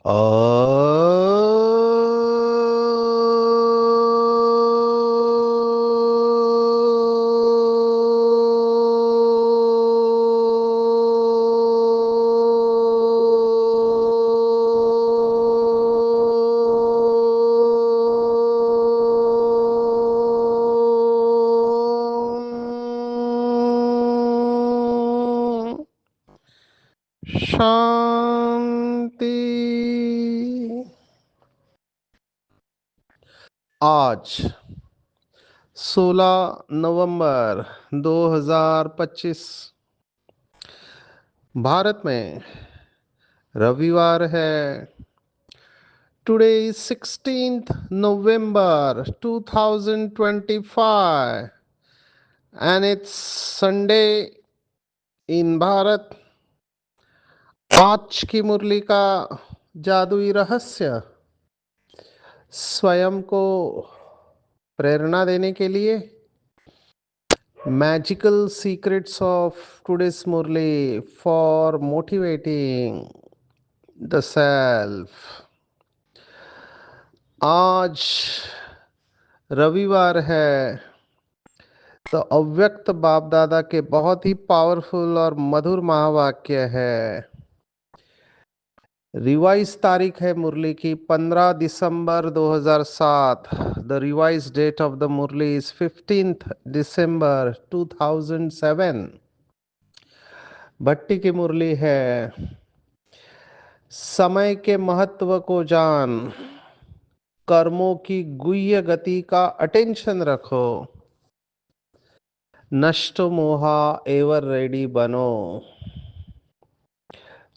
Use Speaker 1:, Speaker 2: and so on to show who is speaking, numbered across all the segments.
Speaker 1: अ शांति। आज 16 नवंबर 2025 भारत में रविवार है। Today is 16th November 2025 and it's Sunday in Bharat. आज की मुरली का जादुई रहस्य स्वयं को प्रेरणा देने के लिए magical secrets of today's Murli for motivating the self. आज रविवार है तो अव्यक्त बाप दादा के बहुत ही पावरफुल और मधुर महावाक्य है। रिवाइज तारीख है मुरली की 15 दिसंबर 2007। The revise date of the Murli is 15th December 2007। भट्टी की मुरली है, समय के महत्व को जान, कर्मों की गुह्य गति का अटेंशन रखो, नष्ट मोहा एवर रेडी बनो।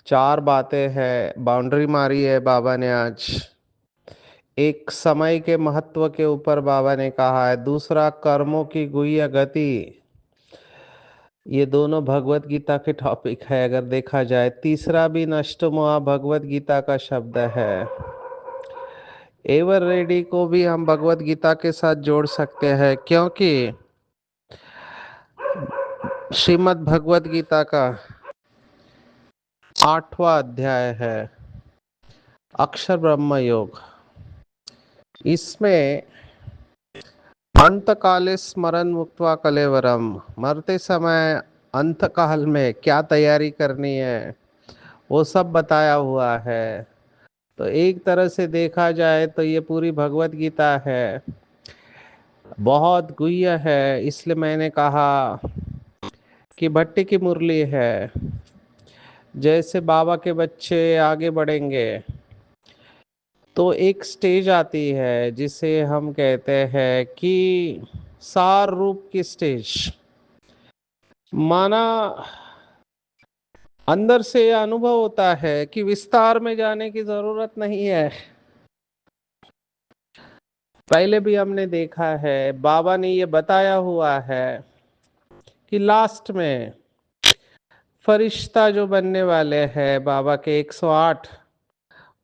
Speaker 1: चार बातें हैं, बाउंड्री मारी है बाबा ने आज। एक, समय के महत्व के ऊपर बाबा ने कहा है। दूसरा, कर्मों की गुह्य गति। ये दोनों भगवत गीता के टॉपिक है अगर देखा जाए। तीसरा भी नष्ट मोहा भगवत गीता का शब्द है। एवर रेडी को भी हम भगवत गीता के साथ जोड़ सकते हैं, क्योंकि श्रीमद् भगवत गीता का 8वां अध्याय है अक्षर ब्रह्म योग। इसमें अंत काले स्मरण मुक्त्वा कलेवरम, मरते समय अंत काल में क्या तैयारी करनी है वो सब बताया हुआ है। तो एक तरह से देखा जाए तो ये पूरी भगवत गीता है, बहुत गुह्य है। इसलिए मैंने कहा कि भट्टी की मुरली है। जैसे बाबा के बच्चे आगे बढ़ेंगे तो एक स्टेज आती है जिसे हम कहते हैं कि सार रूप की स्टेज। माना अंदर से यह अनुभव होता है कि विस्तार में जाने की जरूरत नहीं है। पहले भी हमने देखा है, बाबा ने ये बताया हुआ है कि लास्ट में फरिश्ता जो बनने वाले हैं बाबा के 108,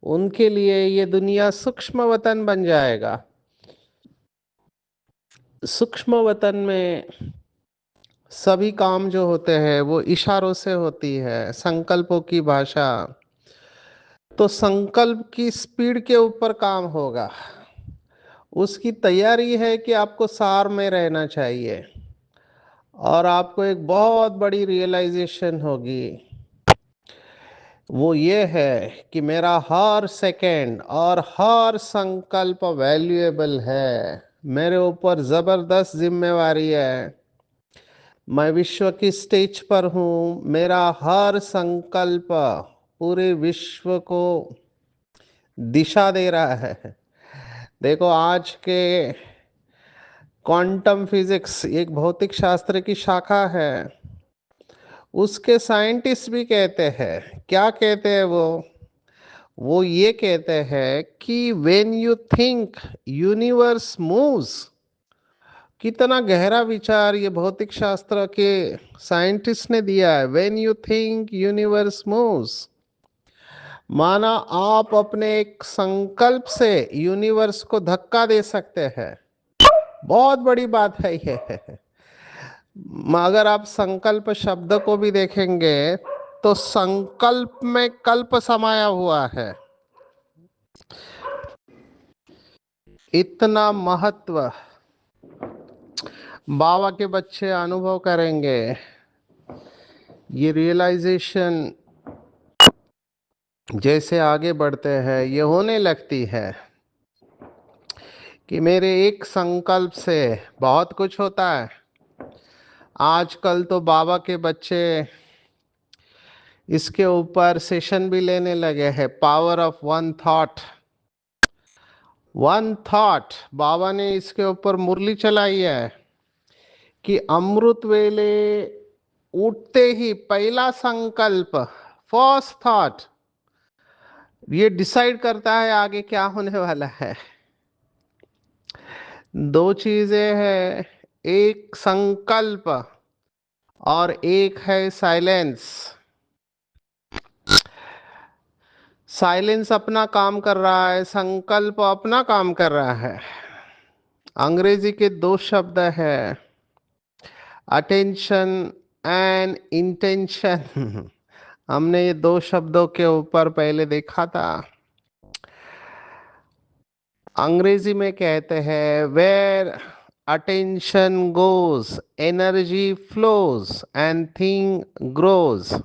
Speaker 1: उनके लिए ये दुनिया सूक्ष्म वतन बन जाएगा। सूक्ष्म वतन में सभी काम जो होते हैं वो इशारों से होती है, संकल्पों की भाषा। तो संकल्प की स्पीड के ऊपर काम होगा। उसकी तैयारी है कि आपको सार में रहना चाहिए और आपको एक बहुत बड़ी रियलाइजेशन होगी। वो ये है कि मेरा हर सेकंड और हर संकल्प वैल्यूएबल है। मेरे ऊपर जबरदस्त जिम्मेवारी है। मैं विश्व की स्टेज पर हूँ। मेरा हर संकल्प पूरे विश्व को दिशा दे रहा है। देखो, आज के क्वांटम फिजिक्स एक भौतिक शास्त्र की शाखा है। उसके साइंटिस्ट भी कहते हैं, क्या कहते हैं वो ये कहते हैं कि when you think universe moves. कितना गहरा विचार ये भौतिक शास्त्र के साइंटिस्ट ने दिया है। When you think universe moves, माना आप अपने एक संकल्प से यूनिवर्स को धक्का दे सकते हैं। बहुत बड़ी बात है ये। अगर आप संकल्प शब्द को भी देखेंगे तो संकल्प में कल्प समाया हुआ है। इतना महत्व बाबा के बच्चे अनुभव करेंगे। ये रियलाइजेशन जैसे आगे बढ़ते हैं ये होने लगती है कि मेरे एक संकल्प से बहुत कुछ होता है। आजकल तो बाबा के बच्चे इसके ऊपर सेशन भी लेने लगे हैं, power of one thought. One thought बाबा ने इसके ऊपर मुरली चलाई है कि अमृत वेले उठते ही पहला संकल्प, फर्स्ट थॉट, ये डिसाइड करता है आगे क्या होने वाला है। दो चीजें हैं, एक संकल्प और एक है साइलेंस। साइलेंस अपना काम कर रहा है, संकल्प अपना काम कर रहा है। अंग्रेजी के दो शब्द है, अटेंशन एंड इंटेंशन। हमने ये दो शब्दों के ऊपर पहले देखा था। अंग्रेजी में कहते हैं where attention goes energy flows and thing grows.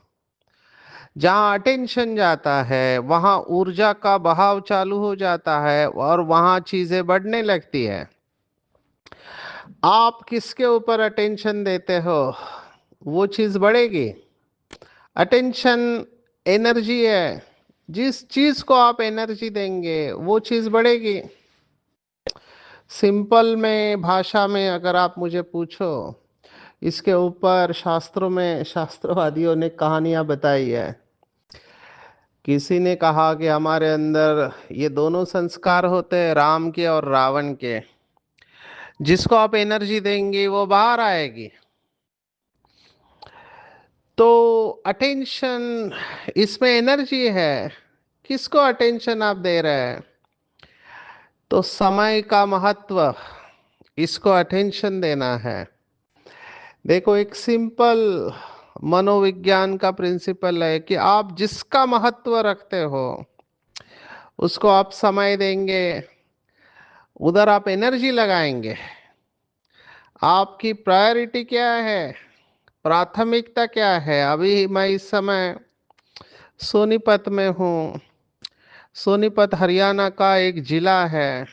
Speaker 1: जहाँ अटेंशन जाता है वहाँ ऊर्जा का बहाव चालू हो जाता है और वहाँ चीजें बढ़ने लगती है। आप किसके ऊपर अटेंशन देते हो वो चीज बढ़ेगी। अटेंशन एनर्जी है, जिस चीज को आप एनर्जी देंगे वो चीज बढ़ेगी। सिंपल में भाषा में अगर आप मुझे पूछो, इसके ऊपर शास्त्रों में शास्त्रवादियों ने कहानियां बताई है। किसी ने कहा कि हमारे अंदर ये दोनों संस्कार होते हैं, राम के और रावण के। जिसको आप एनर्जी देंगे वो बाहर आएगी। तो अटेंशन, इसमें एनर्जी है। किसको अटेंशन आप दे रहे हैं? तो समय का महत्व, इसको अटेंशन देना है। देखो एक सिंपल मनोविज्ञान का प्रिंसिपल है कि आप जिसका महत्व रखते हो उसको आप समय देंगे, उधर आप एनर्जी लगाएंगे। आपकी प्रायोरिटी क्या है, प्राथमिकता क्या है? अभी मैं इस समय सोनीपत में हूँ। सोनीपत हरियाणा का एक जिला है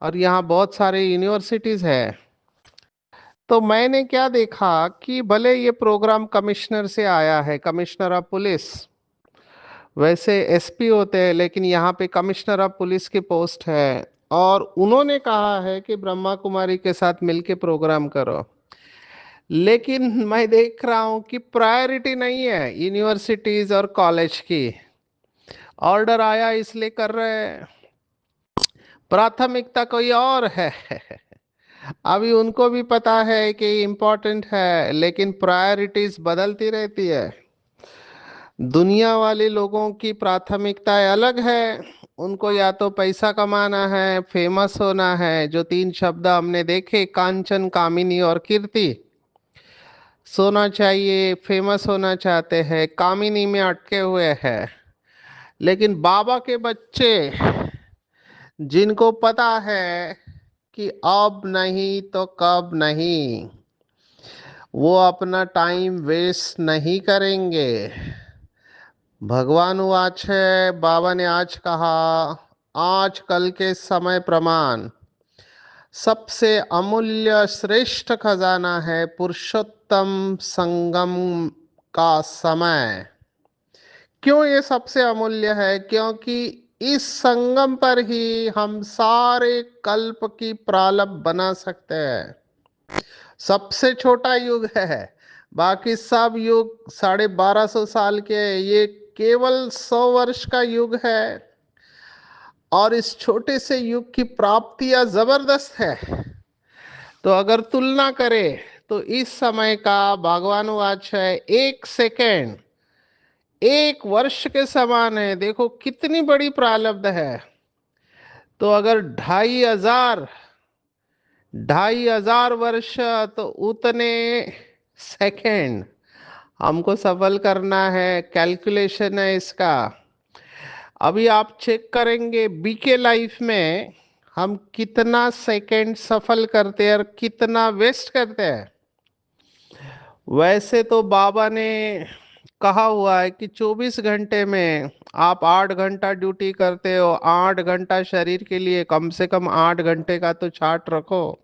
Speaker 1: और यहाँ बहुत सारे यूनिवर्सिटीज़ है। तो मैंने क्या देखा कि भले ये प्रोग्राम कमिश्नर से आया है, कमिश्नर ऑफ पुलिस, वैसे एसपी होते हैं लेकिन यहाँ पे कमिश्नर ऑफ पुलिस की पोस्ट है, और उन्होंने कहा है कि ब्रह्मा कुमारी के साथ मिलके प्रोग्राम करो। लेकिन मैं देख रहा हूँ कि प्रायोरिटी नहीं है यूनिवर्सिटीज और कॉलेज की। ऑर्डर आया इसलिए कर रहे हैं, प्राथमिकता कोई और है। अभी उनको भी पता है कि इम्पोर्टेंट है लेकिन प्रायोरिटीज बदलती रहती है। दुनिया वाले लोगों की प्राथमिकताएं अलग है। उनको या तो पैसा कमाना है, फेमस होना है, जो तीन शब्द हमने देखे, कांचन, कामिनी और कीर्ति। सोना चाहिए, फेमस होना चाहते हैं, कामिनी में अटके हुए हैं। लेकिन बाबा के बच्चे जिनको पता है कि अब नहीं तो कब नहीं, वो अपना टाइम वेस्ट नहीं करेंगे। भगवान वाच है, बाबा ने आज कहा, आज कल के समय प्रमाण सबसे अमूल्य श्रेष्ठ खजाना है पुरुषोत्तम संगम का समय। क्यों ये सबसे अमूल्य है? क्योंकि इस संगम पर ही हम सारे कल्प की प्रारंभ बना सकते हैं। सबसे छोटा युग है, बाकी सब युग 1250 साल के, ये केवल 100 वर्ष का युग है। और इस छोटे से युग की प्राप्तियां जबरदस्त है। तो अगर तुलना करें तो इस समय का भगवान वाच है, एक सेकेंड एक वर्ष के समान है। देखो कितनी बड़ी प्रारब्ध है। तो अगर 2500 वर्ष, तो उतने सेकेंड हमको सफल करना है, कैलकुलेशन है इसका। अभी आप चेक करेंगे बीके लाइफ में हम कितना सेकंड सफल करते हैं और कितना वेस्ट करते हैं। वैसे तो बाबा ने कहा हुआ है कि 24 घंटे में आप 8 घंटा ड्यूटी करते हो, 8 घंटा शरीर के लिए, कम से कम 8 घंटे का तो चार्ट रखो।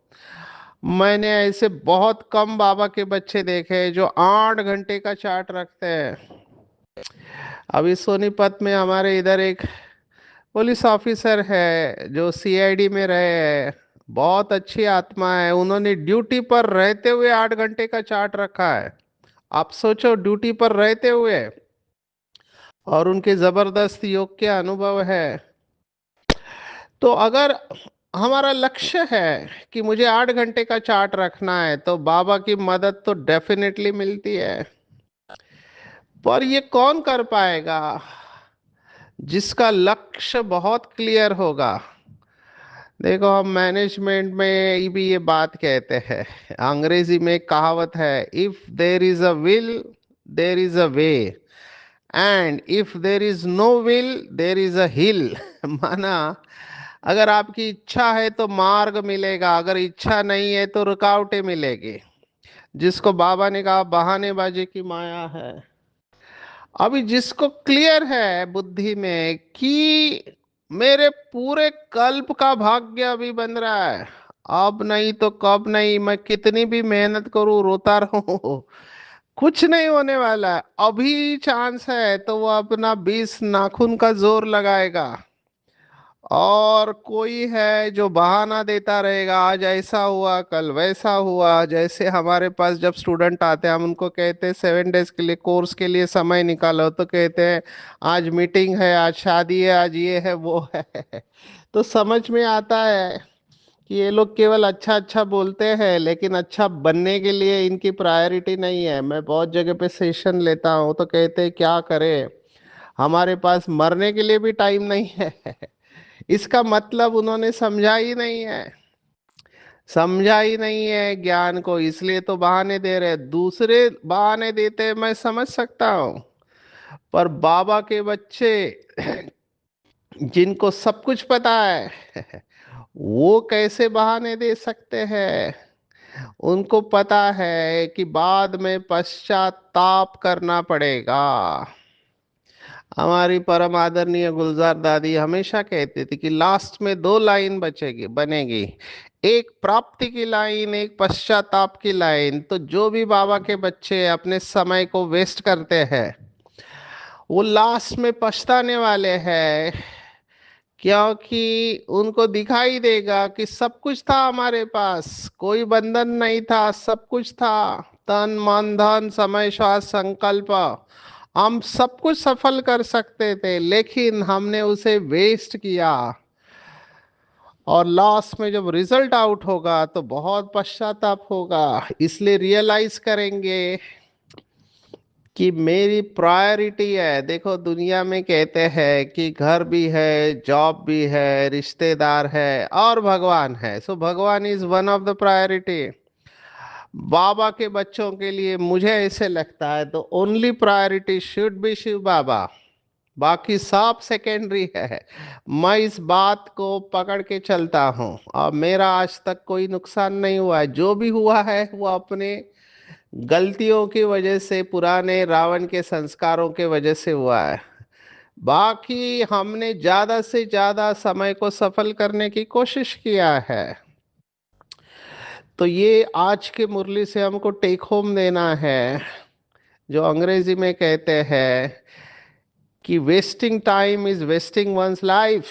Speaker 1: मैंने ऐसे बहुत कम बाबा के बच्चे देखे हैं जो 8 घंटे का चार्ट रखते हैं। अभी सोनीपत में हमारे इधर एक पुलिस ऑफिसर है जो सीआईडी में रहे हैं, बहुत अच्छी आत्मा है। उन्होंने ड्यूटी पर रहते हुए 8 घंटे का चार्ट रखा है। आप सोचो, ड्यूटी पर रहते हुए, और उनके जबरदस्त योग के अनुभव है। तो अगर हमारा लक्ष्य है कि मुझे 8 घंटे का चार्ट रखना है, तो बाबा की मदद तो डेफिनेटली मिलती है। पर ये कौन कर पाएगा? जिसका लक्ष्य बहुत क्लियर होगा। देखो, हम मैनेजमेंट में भी ये बात कहते हैं। अंग्रेजी में एक कहावत है, if there is a will there is a way, and if there is no will there is a hill. माना, अगर आपकी इच्छा है तो मार्ग मिलेगा, अगर इच्छा नहीं है तो रुकावटें मिलेगी। जिसको बाबा ने कहा बहानेबाजी की माया है। अभी जिसको क्लियर है बुद्धि में कि मेरे पूरे कल्प का भाग्य अभी बन रहा है, अब नहीं तो कब नहीं, मैं कितनी भी मेहनत करूं रोता रहूं, कुछ नहीं होने वाला है। अभी चांस है तो वो अपना 20 नाखून का जोर लगाएगा। और कोई है जो बहाना देता रहेगा, आज ऐसा हुआ कल वैसा हुआ। जैसे हमारे पास जब स्टूडेंट आते हैं, हम उनको कहते हैं 7 डेज के लिए कोर्स के लिए समय निकालो, तो कहते हैं आज मीटिंग है, आज शादी है, आज ये है वो है। तो समझ में आता है कि ये लोग केवल अच्छा अच्छा बोलते हैं, लेकिन अच्छा बनने के लिए इनकी प्रायोरिटी नहीं है। मैं बहुत जगह पे सेशन लेता हूँ तो कहते हैं क्या करें, हमारे पास मरने के लिए भी टाइम नहीं है। इसका मतलब उन्होंने समझा ही नहीं है, समझा ही नहीं है ज्ञान को, इसलिए तो बहाने दे रहे। दूसरे बहाने देते हैं, मैं समझ सकता हूँ। पर बाबा के बच्चे जिनको सब कुछ पता है, वो कैसे बहाने दे सकते हैं? उनको पता है कि बाद में पश्चाताप करना पड़ेगा। हमारी परम आदरणीय गुलजार दादी हमेशा कहती थी कि लास्ट में 2 लाइन बचेगी बनेगी, एक प्राप्ति की लाइन, एक पश्चाताप की लाइन। तो जो भी बाबा के बच्चे अपने समय को वेस्ट करते हैं, वो लास्ट में पछताने वाले हैं। क्योंकि उनको दिखाई देगा कि सब कुछ था हमारे पास, कोई बंधन नहीं था, सब कुछ था। तन मन धन समय श्वास संकल्प, हम सब कुछ सफल कर सकते थे, लेकिन हमने उसे वेस्ट किया। और लास्ट में जब रिजल्ट आउट होगा तो बहुत पश्चाताप होगा। इसलिए रियलाइज करेंगे कि मेरी प्रायोरिटी है। देखो, दुनिया में कहते हैं कि घर भी है, जॉब भी है, रिश्तेदार है और भगवान है। सो भगवान is one of the priority. बाबा के बच्चों के लिए मुझे ऐसे लगता है तो only priority should be Shiv Baba, बाकी सब सेकेंडरी है। मैं इस बात को पकड़ के चलता हूँ और मेरा आज तक कोई नुकसान नहीं हुआ है। जो भी हुआ है वो अपने गलतियों की वजह से, पुराने रावण के संस्कारों के वजह से हुआ है। बाकी हमने ज्यादा से ज्यादा समय को सफल करने की कोशिश किया है। तो ये आज के मुरली से हमको टेक होम देना है, जो अंग्रेजी में कहते हैं कि wasting time is wasting one's life.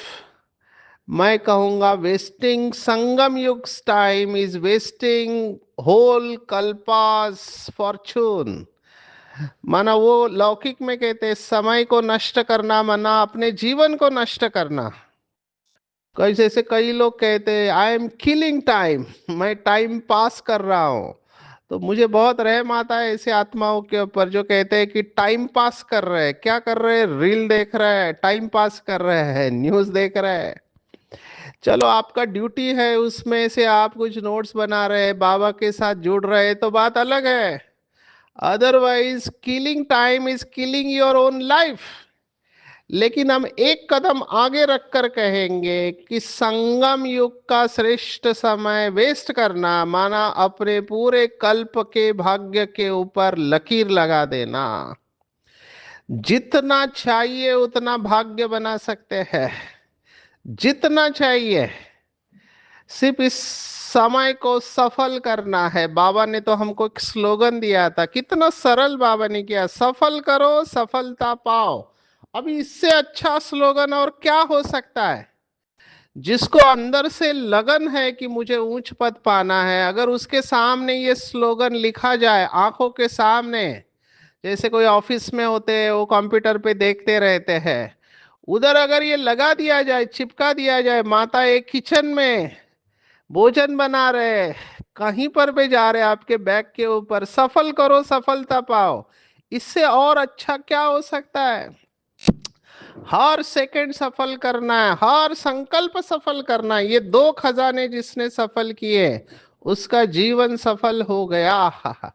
Speaker 1: मैं कहूंगा वेस्टिंग संगम युग टाइम इज वेस्टिंग होल कल्पास फॉर्चून। माना वो लौकिक में कहते हैं समय को नष्ट करना माना अपने जीवन को नष्ट करना। कई जैसे कई लोग कहते हैं आई एम किलिंग टाइम, मैं टाइम पास कर रहा हूँ। तो मुझे बहुत रहम आता है ऐसे आत्माओं के ऊपर जो कहते हैं कि टाइम पास कर रहे हैं। क्या कर रहे हैं? रील देख रहे हैं, टाइम पास कर रहे हैं, न्यूज़ देख रहे हैं। चलो, आपका ड्यूटी है, उसमें से आप कुछ नोट्स बना रहे हैं, बाबा के साथ जुड़ रहे हैं, तो बात अलग है। Otherwise killing time is killing your own life. लेकिन हम एक कदम आगे रखकर कहेंगे कि संगम युग का श्रेष्ठ समय वेस्ट करना माना अपने पूरे कल्प के भाग्य के ऊपर लकीर लगा देना। जितना चाहिए उतना भाग्य बना सकते हैं, जितना चाहिए, सिर्फ इस समय को सफल करना है। बाबा ने तो हमको एक स्लोगन दिया था, कितना सरल बाबा ने किया, सफल करो सफलता पाओ। अभी इससे अच्छा स्लोगन और क्या हो सकता है? जिसको अंदर से लगन है कि मुझे उच्च पद पाना है, अगर उसके सामने ये स्लोगन लिखा जाए आंखों के सामने, जैसे कोई ऑफिस में होते हैं वो कंप्यूटर पे देखते रहते हैं, उधर अगर ये लगा दिया जाए, चिपका दिया जाए, माता एक किचन में भोजन बना रहे, कहीं पर भी जा रहे, आपके बैग के ऊपर सफल करो सफलता पाओ, इससे और अच्छा क्या हो सकता है? हर सेकंड सफल करना है, हर संकल्प सफल करना है। ये दो खजाने जिसने सफल किए उसका जीवन सफल हो गया।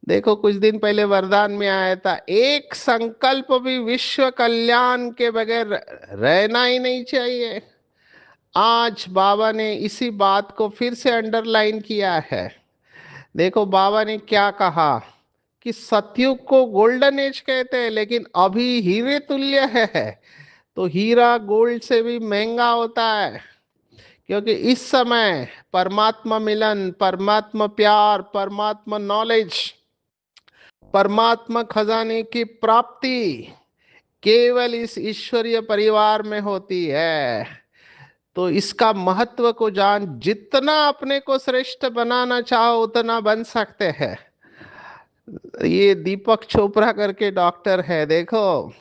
Speaker 1: देखो कुछ दिन पहले वरदान में आया था, एक संकल्प भी विश्व कल्याण के बगैर रहना ही नहीं चाहिए। आज बाबा ने इसी बात को फिर से अंडरलाइन किया है। देखो बाबा ने क्या कहा कि सतयुग को गोल्डन एज कहते हैं, लेकिन अभी हीरे तुल्य है। तो हीरा गोल्ड से भी महंगा होता है, क्योंकि इस समय परमात्मा मिलन, परमात्मा प्यार, परमात्मा नॉलेज, परमात्मा खजाने की प्राप्ति केवल इस ईश्वरीय परिवार में होती है। तो इसका महत्व को जान, जितना अपने को श्रेष्ठ बनाना चाहो उतना बन सकते हैं। ये दीपक चोपड़ा करके डॉक्टर है, देखो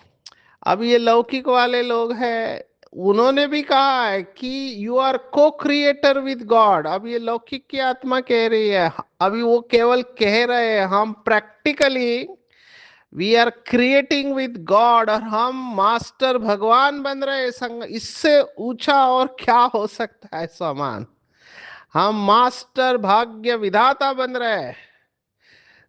Speaker 1: अब ये लौकिक वाले लोग हैं, उन्होंने भी कहा है कि यू आर को क्रिएटर विद गॉड। अब ये लौकिक की आत्मा कह रही है, अभी वो केवल कह रहे हैं, हम practically we are creating with God, और हम मास्टर भगवान बन रहे हैं। संग इससे ऊंचा और क्या हो सकता है समान? हम मास्टर भाग्य विधाता बन रहे हैं।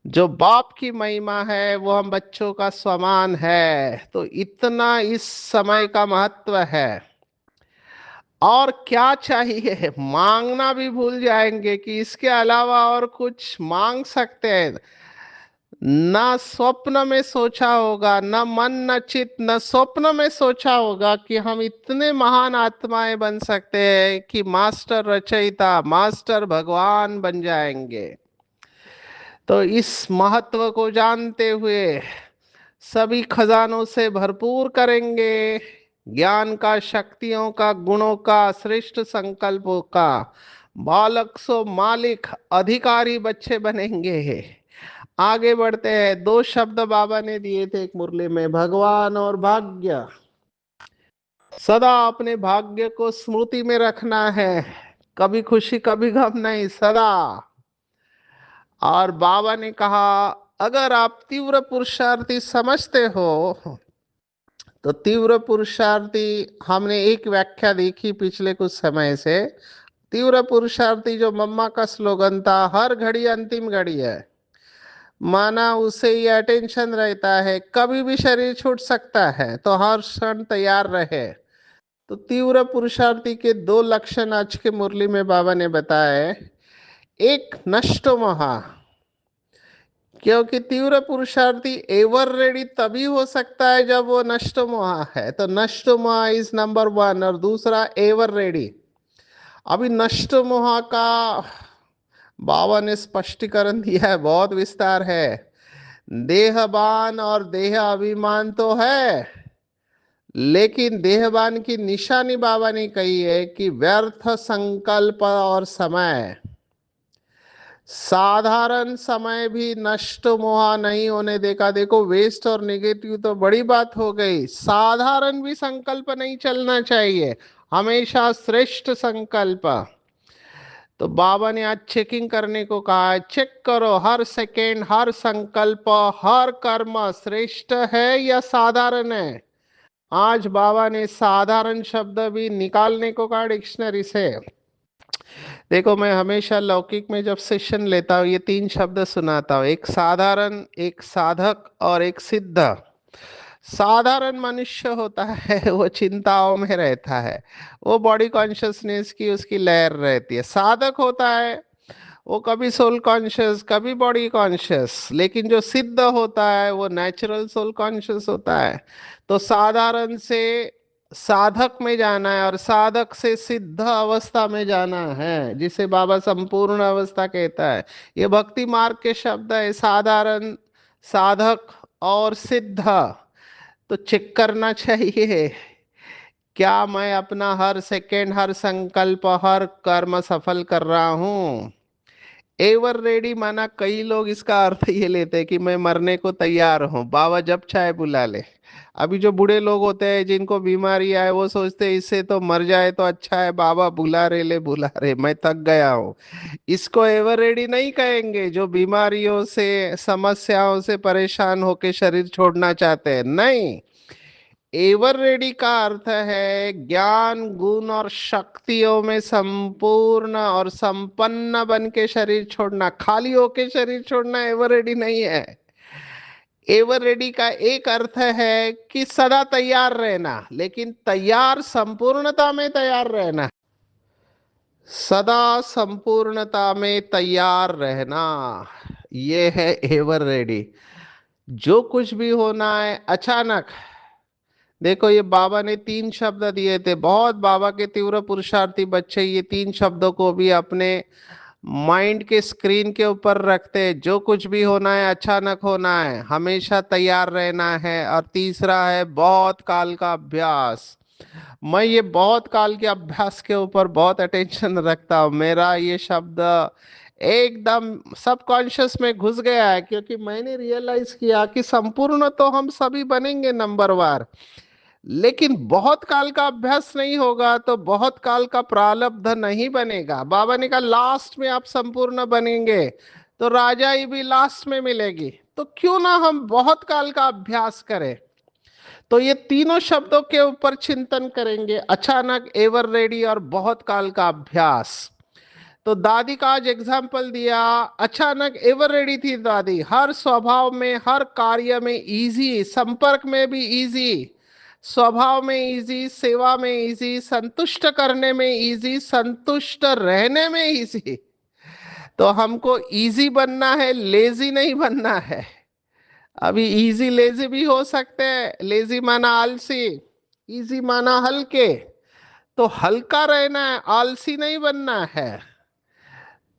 Speaker 1: जो बाप की महिमा है वो हम बच्चों का समान है। तो इतना इस समय का महत्व है। और क्या चाहिए? मांगना भी भूल जाएंगे कि इसके अलावा और कुछ मांग सकते हैं। ना स्वप्न में सोचा होगा, न मन न चित न स्वप्न में सोचा होगा कि हम इतने महान आत्माएं बन सकते हैं कि मास्टर रचयिता, मास्टर भगवान बन जाएंगे। तो इस महत्व को जानते हुए सभी खजानों से भरपूर करेंगे, ज्ञान का, शक्तियों का, गुणों का, श्रेष्ठ संकल्पों का। बालक सो मालिक, अधिकारी बच्चे बनेंगे। आगे बढ़ते हैं। दो शब्द बाबा ने दिए थे एक मुरली में, भगवान और भाग्य। सदा अपने भाग्य को स्मृति में रखना है, कभी खुशी कभी गम नहीं, सदा। और बाबा ने कहा अगर आप तीव्र पुरुषार्थी समझते हो तो तीव्र पुरुषार्थी, हमने एक व्याख्या देखी पिछले कुछ समय से, तीव्र पुरुषार्थी जो मम्मा का स्लोगन था, हर घड़ी अंतिम घड़ी है, माना उसे ये अटेंशन रहता है कभी भी शरीर छूट सकता है, तो हर क्षण तैयार रहे। तो तीव्र पुरुषार्थी के दो लक्षण आज के मुरली में बाबा ने बताए। एक नष्ट महा, क्योंकि तीव्र पुरुषार्थी एवर रेडी तभी हो सकता है जब वो नष्ट मोहा है, तो नष्ट मोहा इज नंबर वन। और दूसरा एवर रेडी। अभी नष्ट मोहा का बाबा ने स्पष्टीकरण दिया है, बहुत विस्तार है। देहबान और देह अभिमान तो है, लेकिन देहबान की निशानी बाबा ने कही है कि व्यर्थ संकल्प और समय। साधारण समय भी नष्ट मोहा नहीं होने देगा। देखो वेस्ट और नेगेटिव तो बड़ी बात हो गई, साधारण भी संकल्प नहीं चलना चाहिए, हमेशा श्रेष्ठ संकल्प। तो बाबा ने आज चेकिंग करने को कहा है, चेक करो हर सेकेंड, हर संकल्प, हर कर्म श्रेष्ठ है या साधारण है। आज बाबा ने साधारण शब्द भी निकालने को कहा डिक्शनरी से। देखो मैं हमेशा लौकिक में जब सेशन लेता हूँ ये तीन शब्द सुनाता हूँ, एक साधारण, एक साधक और एक सिद्ध। साधारण मनुष्य होता है वो चिंताओं में रहता है, वो बॉडी कॉन्शियसनेस की उसकी लहर रहती है। साधक होता है वो कभी सोल कॉन्शियस कभी बॉडी कॉन्शियस, लेकिन जो सिद्ध होता है वो नेचुरल सोल कॉन्शियस होता है। तो साधारण से साधक में जाना है और साधक से सिद्ध अवस्था में जाना है, जिसे बाबा संपूर्ण अवस्था कहता है। ये भक्ति मार्ग के शब्द है, साधारण, साधक और सिद्ध। तो चेक करना चाहिए, क्या मैं अपना हर सेकेंड, हर संकल्प, हर कर्म सफल कर रहा हूँ। एवर रेडी माना कई लोग इसका अर्थ ये लेते हैं कि मैं मरने को तैयार हूँ, बाबा जब चाहे बुला ले। अभी जो बूढ़े लोग होते हैं जिनको बीमारी आए वो सोचते हैं इससे तो मर जाए तो अच्छा है, बाबा बुला रहे, ले बुला रहे, मैं थक गया हूँ। इसको एवर रेडी नहीं कहेंगे जो बीमारियों से, समस्याओं से परेशान होके शरीर छोड़ना चाहते हैं, नहीं। एवर रेडी का अर्थ है ज्ञान, गुण और शक्तियों में संपूर्ण और संपन्न बन के शरीर छोड़ना, खाली होके शरीर छोड़ना एवर रेडी नहीं है। एवर रेडी का एक अर्थ है कि सदा तैयार रहना, लेकिन तैयार संपूर्णता में तैयार रहना, सदा संपूर्णता में तैयार रहना, ये है एवर रेडी। जो कुछ भी होना है अचानक। देखो ये बाबा ने तीन शब्द दिए थे, बहुत बाबा के तीव्र पुरुषार्थी बच्चे ये तीन शब्दों को भी अपने माइंड के स्क्रीन के ऊपर रखते हैं। जो कुछ भी होना है अचानक होना है, हमेशा तैयार रहना है। और तीसरा है बहुत काल का अभ्यास। मैं ये बहुत काल के अभ्यास के ऊपर बहुत अटेंशन रखता हूँ। मेरा ये शब्द एकदम सबकॉन्शियस में घुस गया है, क्योंकि मैंने रियलाइज किया कि संपूर्ण तो हम सभी बनेंगे नंबरवार, लेकिन बहुत काल का अभ्यास नहीं होगा तो बहुत काल का प्रारब्ध नहीं बनेगा। बाबा ने कहा लास्ट में आप संपूर्ण बनेंगे तो राजाई भी लास्ट में मिलेगी, तो क्यों ना हम बहुत काल का अभ्यास करें। तो ये तीनों शब्दों के ऊपर चिंतन करेंगे, अचानक, एवर रेडी और बहुत काल का अभ्यास। तो दादी का आज एग्जाम्पल दिया, अचानक एवर रेडी थी दादी, हर स्वभाव में, हर कार्य में इजी, संपर्क में भी इजी, स्वभाव में इजी, सेवा में इजी, संतुष्ट करने में इजी, संतुष्ट रहने में इजी। तो हमको इजी बनना है, लेजी नहीं बनना है। अभी इजी लेजी भी हो सकते हैं, लेजी माना आलसी, इजी माना हल्के। तो हल्का रहना है, आलसी नहीं बनना है।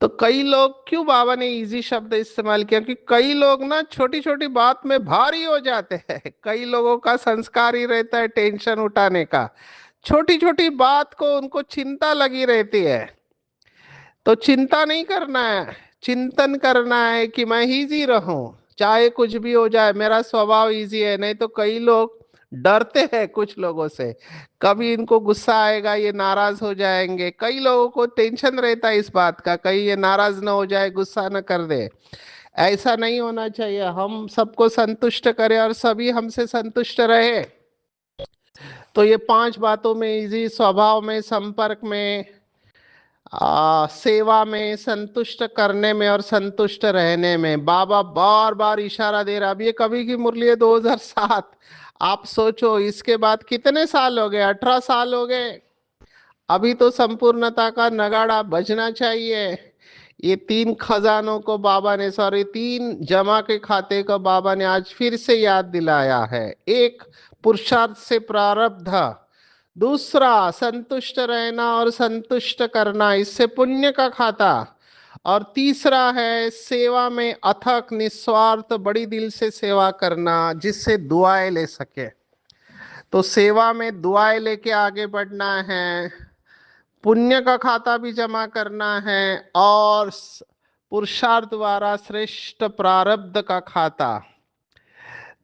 Speaker 1: तो कई लोग, क्यों बाबा ने इजी शब्द इस्तेमाल किया, कि कई लोग ना छोटी छोटी बात में भारी हो जाते हैं। कई लोगों का संस्कार ही रहता है टेंशन उठाने का, छोटी छोटी बात को उनको चिंता लगी रहती है। तो चिंता नहीं करना है, चिंतन करना है कि मैं इजी रहूं, चाहे कुछ भी हो जाए, मेरा स्वभाव इजी है। नहीं तो कई लोग डरते हैं कुछ लोगों से, कभी इनको गुस्सा आएगा, ये नाराज हो जाएंगे। कई लोगों को टेंशन रहता है इस बात का, कहीं ये नाराज ना हो जाए, गुस्सा ना कर दे। ऐसा नहीं होना चाहिए, हम सबको संतुष्ट करें और सभी हमसे संतुष्ट रहे। तो ये पांच बातों में इजी, स्वभाव में, संपर्क में, सेवा में, संतुष्ट करने में और संतुष्ट रहने में बाबा बार बार इशारा दे रहा। अब ये कभी की मुरली है 2007, आप सोचो इसके बाद कितने साल हो गए, 18 साल हो गए। अभी तो संपूर्णता का नगाड़ा बजना चाहिए। ये तीन खजानों को बाबा ने, सॉरी, तीन जमा के खाते को बाबा ने आज फिर से याद दिलाया है। एक, पुरुषार्थ से प्रारब्ध। दूसरा, संतुष्ट रहना और संतुष्ट करना, इससे पुण्य का खाता। और तीसरा है सेवा में अथक निस्वार्थ बड़ी दिल से सेवा करना, जिससे दुआएं ले सके। तो सेवा में दुआएं लेके आगे बढ़ना है, पुण्य का खाता भी जमा करना है, और पुरुषार्थ द्वारा श्रेष्ठ प्रारब्ध का खाता।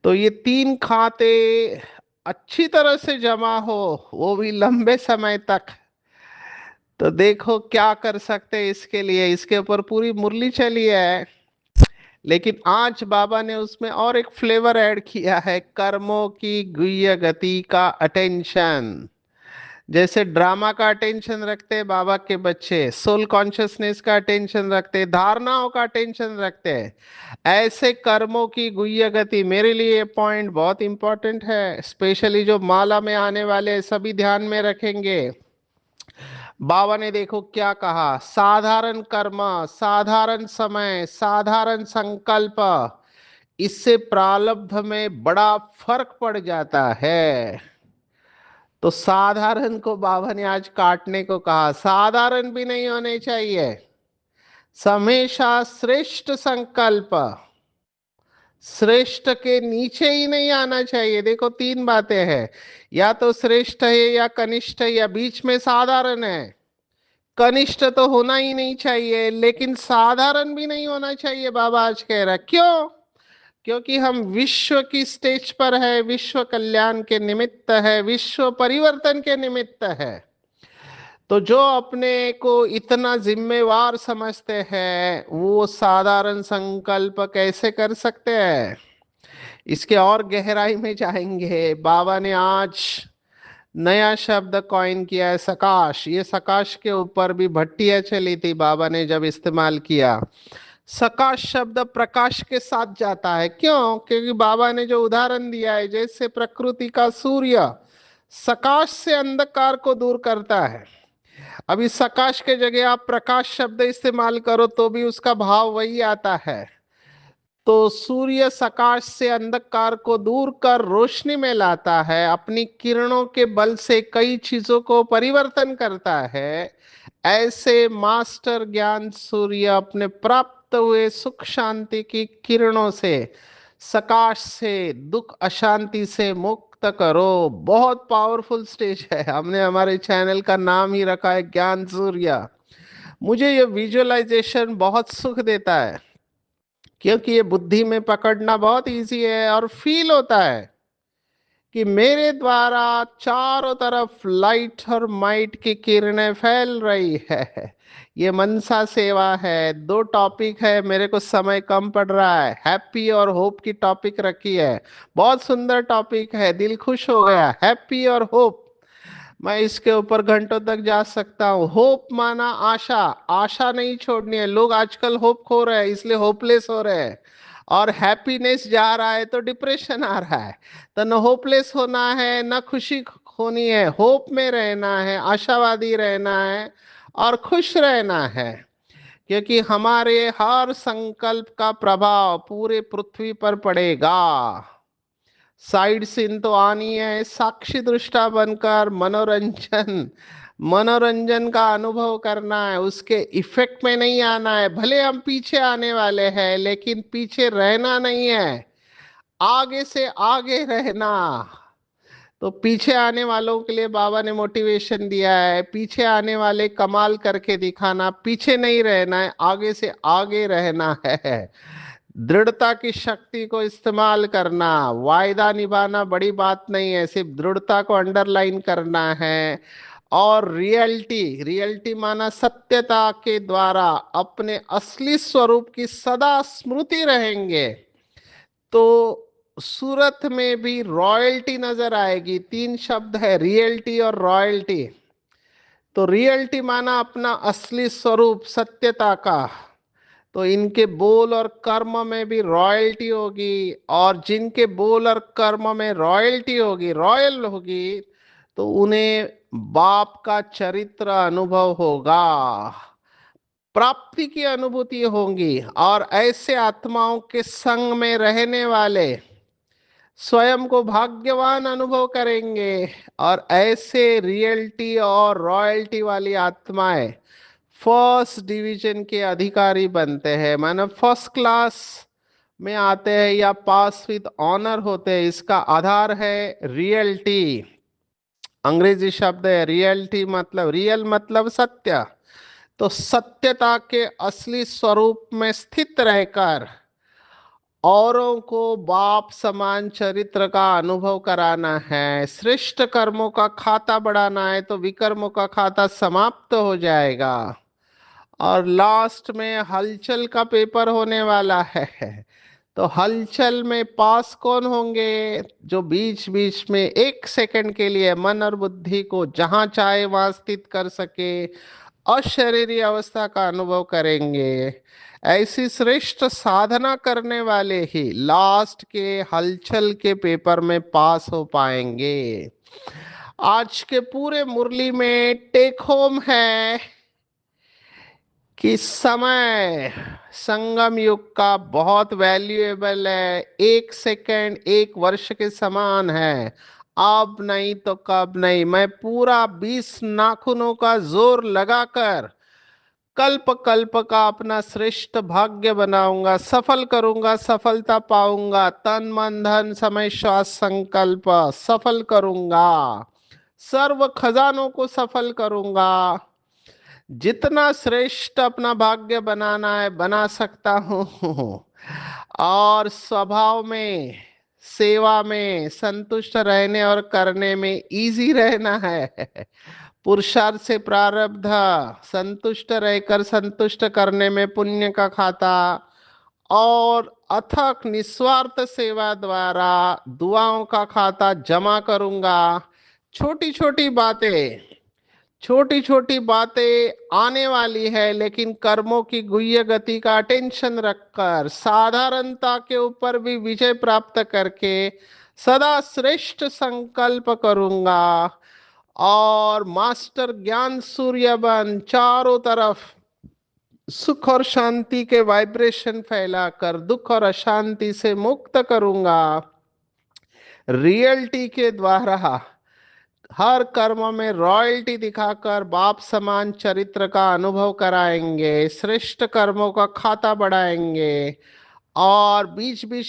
Speaker 1: तो ये तीन खाते अच्छी तरह से जमा हो, वो भी लंबे समय तक, तो देखो क्या कर सकते हैं इसके लिए। इसके ऊपर पूरी मुरली चली है, लेकिन आज बाबा ने उसमें और एक फ्लेवर ऐड किया है, कर्मों की गुह्य गति का अटेंशन। जैसे ड्रामा का अटेंशन रखते हैं बाबा के बच्चे, सोल कॉन्शियसनेस का अटेंशन रखते हैं, धारणाओं का अटेंशन रखते हैं, ऐसे कर्मों की गुह्य गति, मेरे लिए ये पॉइंट बहुत इंपॉर्टेंट है, स्पेशली जो माला में आने वाले सभी ध्यान में रखेंगे। बाबा ने देखो क्या कहा, साधारण कर्म, साधारण समय, साधारण संकल्प, इससे प्रारब्ध में बड़ा फर्क पड़ जाता है। तो साधारण को बाबा ने आज काटने को कहा, साधारण भी नहीं होने चाहिए, हमेशा श्रेष्ठ संकल्प, श्रेष्ठ के नीचे ही नहीं आना चाहिए। देखो तीन बातें हैं, या तो श्रेष्ठ है या कनिष्ठ है या बीच में साधारण है। कनिष्ठ तो होना ही नहीं चाहिए, लेकिन साधारण भी नहीं होना चाहिए, बाबा आज कह रहा। क्यों? क्योंकि हम विश्व की स्टेज पर है, विश्व कल्याण के निमित्त है, विश्व परिवर्तन के निमित्त है। तो जो अपने को इतना जिम्मेवार समझते हैं, वो साधारण संकल्प कैसे कर सकते हैं? इसके और गहराई में जाएंगे। बाबा ने आज नया शब्द कॉइन किया है, सकाश। ये सकाश के ऊपर भी भट्टियां चली थी, बाबा ने जब इस्तेमाल किया। सकाश शब्द प्रकाश के साथ जाता है। क्यों? क्योंकि बाबा ने जो उदाहरण दिया है, जैसे प्रकृति का सूर्य सकाश से अंधकार को दूर करता है, अभी सकाश के जगह आप प्रकाश शब्द इस्तेमाल करो तो भी उसका भाव वही आता है। तो सूर्य सकाश से अंधकार को दूर कर रोशनी में लाता है, अपनी किरणों के बल से कई चीजों को परिवर्तन करता है। ऐसे मास्टर ज्ञान सूर्य अपने प्राप्त हुए सुख शांति की किरणों से, सकाश से दुख अशांति से मुक्त करो। बहुत पावरफुल स्टेज है, हमने हमारे चैनल का नाम ही रखा है ज्ञान सूर्य। मुझे ये विजुअलाइजेशन बहुत सुख देता है, क्योंकि ये बुद्धि में पकड़ना बहुत इजी है और फील होता है कि मेरे द्वारा चारों तरफ लाइट और माइट की किरणें फैल रही है। ये मनसा सेवा है। दो टॉपिक है, मेरे को समय कम पड़ रहा है। हैप्पी और होप की टॉपिक रखी है, बहुत सुंदर टॉपिक है, दिल खुश हो गया। हैप्पी और होप, मैं इसके ऊपर घंटों तक जा सकता हूँ। होप माना आशा, आशा नहीं छोड़नी है। लोग आजकल होप खो रहे हैं, इसलिए होपलेस हो रहे हैं, और हैप्पीनेस जा रहा है तो डिप्रेशन आ रहा है। तो न होपलेस होना है न खुशी होनी है, होप में रहना है, आशावादी रहना है और खुश रहना है। क्योंकि हमारे हर संकल्प का प्रभाव पूरे पृथ्वी पर पड़ेगा। साइड सीन तो आनी है, साक्षी दृष्टा बनकर मनोरंजन, मनोरंजन का अनुभव करना है, उसके इफेक्ट में नहीं आना है। भले हम पीछे आने वाले हैं, लेकिन पीछे रहना नहीं है, आगे से आगे रहना। तो पीछे आने वालों के लिए बाबा ने मोटिवेशन दिया है, पीछे आने वाले कमाल करके दिखाना, पीछे नहीं रहना है, आगे से आगे रहना है। दृढ़ता की शक्ति को इस्तेमाल करना, वायदा निभाना बड़ी बात नहीं है, सिर्फ दृढ़ता को अंडरलाइन करना है। और रियलिटी, रियलिटी माना सत्यता के द्वारा अपने असली स्वरूप की सदा स्मृति रहेंगे, तो सूरत में भी रॉयल्टी नजर आएगी। तीन शब्द है, रियलिटी और रॉयल्टी। तो रियलिटी माना अपना असली स्वरूप सत्यता का, तो इनके बोल और कर्म में भी रॉयल्टी होगी, और जिनके बोल और कर्म में रॉयल्टी होगी, रॉयल होगी, तो उन्हें बाप का चरित्र अनुभव होगा, प्राप्ति की अनुभूति होंगी। और ऐसे आत्माओं के संग में रहने वाले स्वयं को भाग्यवान अनुभव करेंगे। और ऐसे रियल्टी और रॉयल्टी वाली आत्माएं फर्स्ट डिवीजन के अधिकारी बनते हैं, मानो फर्स्ट क्लास में आते हैं या पास विद ऑनर होते हैं। इसका आधार है रियल्टी। अंग्रेजी शब्द है रियल्टी, मतलब रियल मतलब सत्य। तो सत्यता के असली स्वरूप में स्थित रहकर औरों को बाप समान चरित्र का अनुभव कराना है। श्रेष्ठ कर्मों का खाता बढ़ाना है, तो विकर्मों का खाता समाप्त हो जाएगा। और लास्ट में हलचल का पेपर होने वाला है, तो हलचल में पास कौन होंगे? जो बीच बीच में 1 सेकंड के लिए मन और बुद्धि को जहां चाहे वहां स्थित कर सके, अशरीरी अवस्था का अनुभव करेंगे। ऐसी श्रेष्ठ साधना करने वाले ही लास्ट के हलचल के पेपर में पास हो पाएंगे। आज के पूरे मुरली में टेक होम है कि समय संगम युग का बहुत वैल्यूएबल है। 1 सेकंड 1 वर्ष के समान है। अब नहीं तो कब नहीं, मैं पूरा 20 नाखूनों का जोर लगाकर कल्प कल्प का अपना श्रेष्ठ भाग्य बनाऊंगा, सफल करूंगा, सफलता पाऊंगा। तन मन धन समय श्वास संकल्प सफल करूंगा, सर्व खजानों को सफल करूंगा। जितना श्रेष्ठ अपना भाग्य बनाना है बना सकता हूँ। और स्वभाव में, सेवा में संतुष्ट रहने और करने में इजी रहना है। पुरुषार्थ से प्रारब्ध, संतुष्ट रहकर संतुष्ट करने में पुण्य का खाता, और अथक निस्वार्थ सेवा द्वारा दुआओं का खाता जमा करूंगा। छोटी छोटी बातें, छोटी छोटी बातें आने वाली है, लेकिन कर्मों की गुह्य गति का टेंशन रखकर साधारणता के ऊपर भी विजय प्राप्त करके सदा श्रेष्ठ संकल्प करूंगा। और मास्टर ज्ञान सूर्य बन चारों तरफ सुख और शांति के वाइब्रेशन फैलाकर दुख और अशांति से मुक्त करूंगा। रियलिटी के द्वारा हर कर्म में रॉयल्टी दिखाकर बाप समान चरित्र का अनुभव कराएंगे, श्रेष्ठ कर्मों का खाता बढ़ाएंगे। और बीच बीच